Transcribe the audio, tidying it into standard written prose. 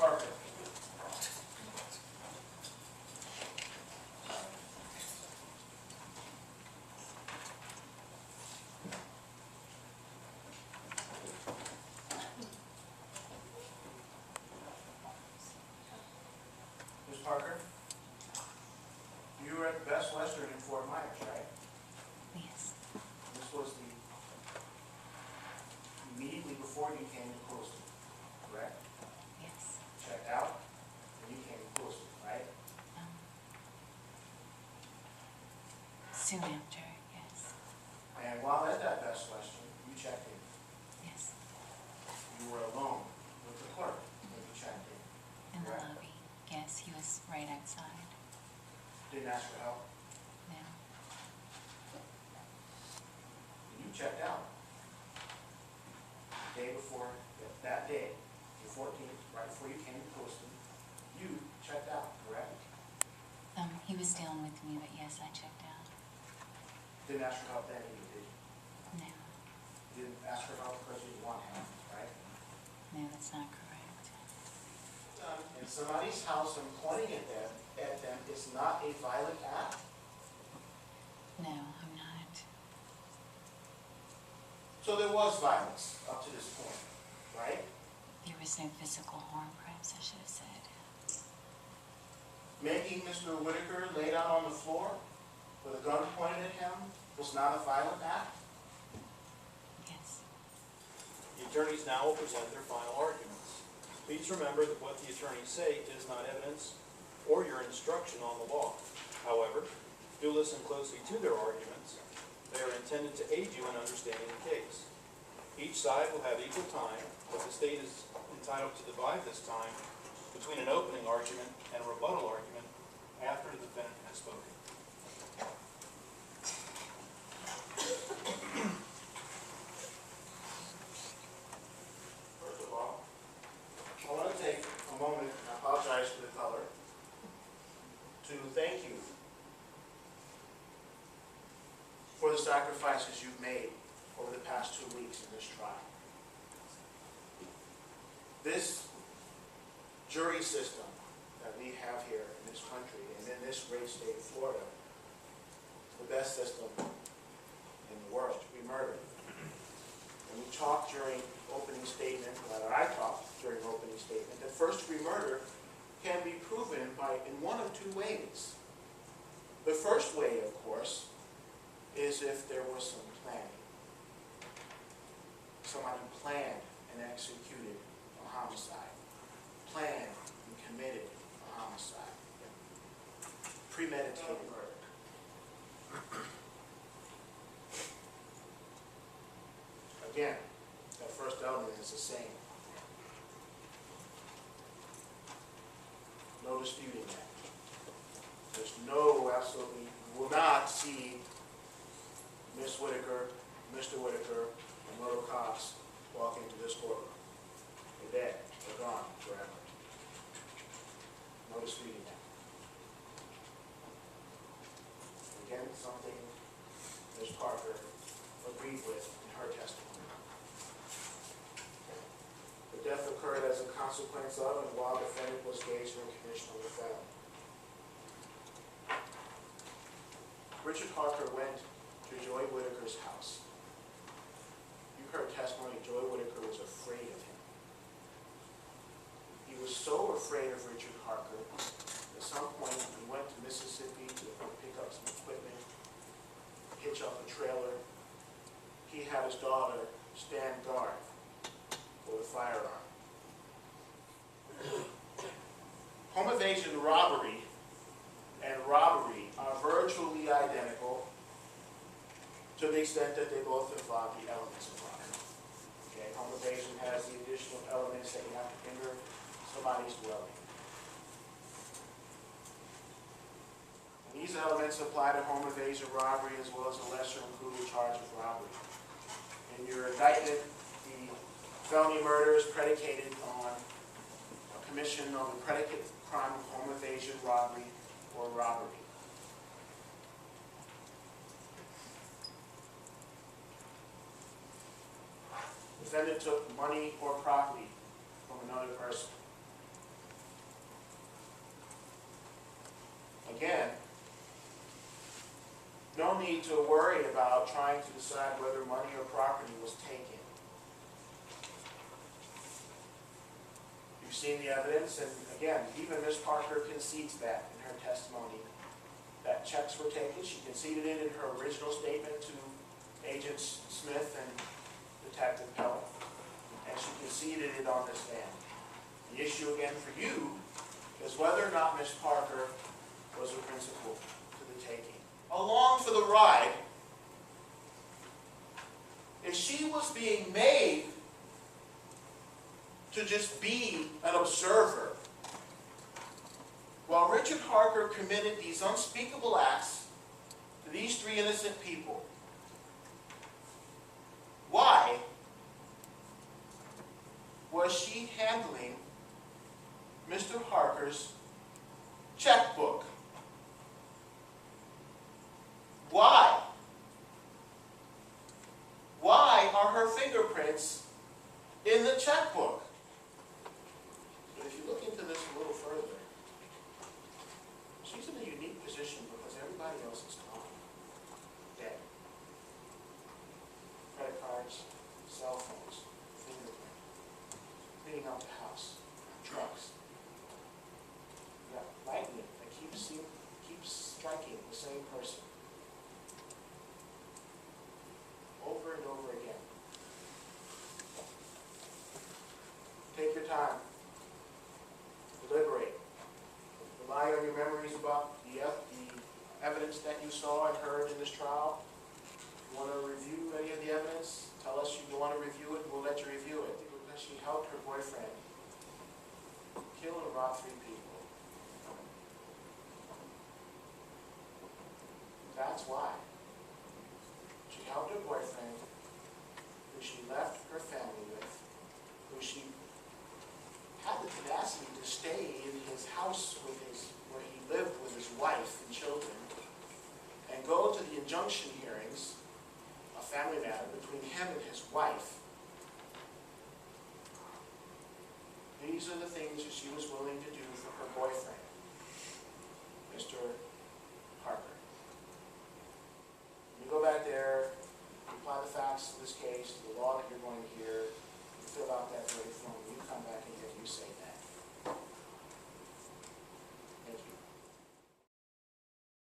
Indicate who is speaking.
Speaker 1: Parker. Ms. Parker, you were at Best Western in Fort Myers, right?
Speaker 2: Yes.
Speaker 1: This was immediately before you came to Clewiston, correct?
Speaker 2: Yes.
Speaker 1: Checked out, and you came to Clewiston, right?
Speaker 2: Soon after, yes.
Speaker 1: And while at that Best Western, you checked in.
Speaker 2: Yes.
Speaker 1: You were alone with the clerk when you checked in.
Speaker 2: In the
Speaker 1: Correct.
Speaker 2: lobby. Yes, he was right outside.
Speaker 1: Didn't ask for help.
Speaker 2: No.
Speaker 1: You checked out. The day before, that day, the 14th, right before you came to Clewiston, you checked out, correct?
Speaker 2: He was dealing with me, but yes, I checked out.
Speaker 1: Didn't ask for help then either, did you?
Speaker 2: No.
Speaker 1: You didn't ask for help because you didn't want help, right?
Speaker 2: No, that's not correct.
Speaker 1: In somebody's house and pointing at them is not a violent act.
Speaker 2: No, I'm not.
Speaker 1: So there was violence up to this point, right?
Speaker 2: There was no physical harm, perhaps I should have said.
Speaker 1: Making Mr. Whitaker lay down on the floor with a gun pointed at him was not a violent act.
Speaker 2: Yes.
Speaker 3: The attorneys now will present their final arguments. Please remember that what the attorneys say is not evidence or your instruction on the law. However, do listen closely to their arguments. They are intended to aid you in understanding the case. Each side will have equal time, but the state is entitled to divide this time between an opening argument and a rebuttal argument after the defendant has spoken.
Speaker 1: First of all, I want to take a moment, and I apologize for the color, to thank you for the sacrifices you've made over the past 2 weeks in this trial. This jury system that we have here in this country and in this great state of Florida, the best system in the world. We murdered. And we talked during opening statement, rather I talked during opening statement, that first-degree murder can be proven in one of two ways. The first way, of course, is if there was some planning. Somebody planned and executed a homicide. Planned and committed a homicide. Premeditated murder. Again, that first element is the same. No disputing that. There's no, absolutely, you will not see Miss Whitaker, Mr. Whitaker, and Myrtle Cox walk into this courtroom. They're dead. They're gone forever. No disputing that. Again, something Ms. Parker agreed with in her testimony. The death occurred as a consequence of and while the defendant was engaged in a commission of the felony. Richard Parker went to Joy Whitaker's house. You heard testimony, Joy Whitaker was afraid of him. He was so afraid of Richard Parker, at some point he went to Mississippi to pick up some equipment, hitch up a trailer. He had his daughter stand guard with a firearm. Home invasion robbery and robbery are virtually identical to the extent that they both involve the elements of robbery. Okay, home invasion has the additional elements that you have to enter somebody's dwelling. And these elements apply to home invasion robbery as well as a lesser included charge of robbery. In your indictment, the felony murder is predicated on a commission of the predicate crime of home invasion, robbery, or robbery. Defendant took money or property from another person. no need to worry about trying to decide whether money or property was taken. You've seen the evidence, and again, even Ms. Parker concedes that in her testimony, that checks were taken. She conceded it in her original statement to Agents Smith and Detective Pell, and she conceded it on this stand. The issue again for you is whether or not Ms. Parker was a principal to the taking. Along for the ride, if she was being made to just be an observer, while Richard Parker committed these unspeakable acts to these three innocent people, why was she handling Mr. Parker's checkbook? Why? Why are her fingerprints in the checkbook? But if you look into this a little further, she's in a unique position because everybody else is gone, dead. Credit cards, cell phones, fingerprint, cleaning out the house, trucks. You got lightning that keeps striking the same person over and over again. Take your time. Deliberate. Rely on your memories about the evidence that you saw and heard in this trial. If you want to review any of the evidence, tell us you want to review it, and we'll let you review it. Because she helped her boyfriend kill and rob 3 people. That's why. She helped her boyfriend, who she left her family with, who she had the tenacity to stay in his house where he lived with his wife and children, and go to the injunction hearings, a family matter between him and his wife. These are the things that she was willing to do for her boyfriend, Mr. Parker. You go back there, you apply the facts to this case, the law that you're going to hear, you fill out that very form, you come back and you say that.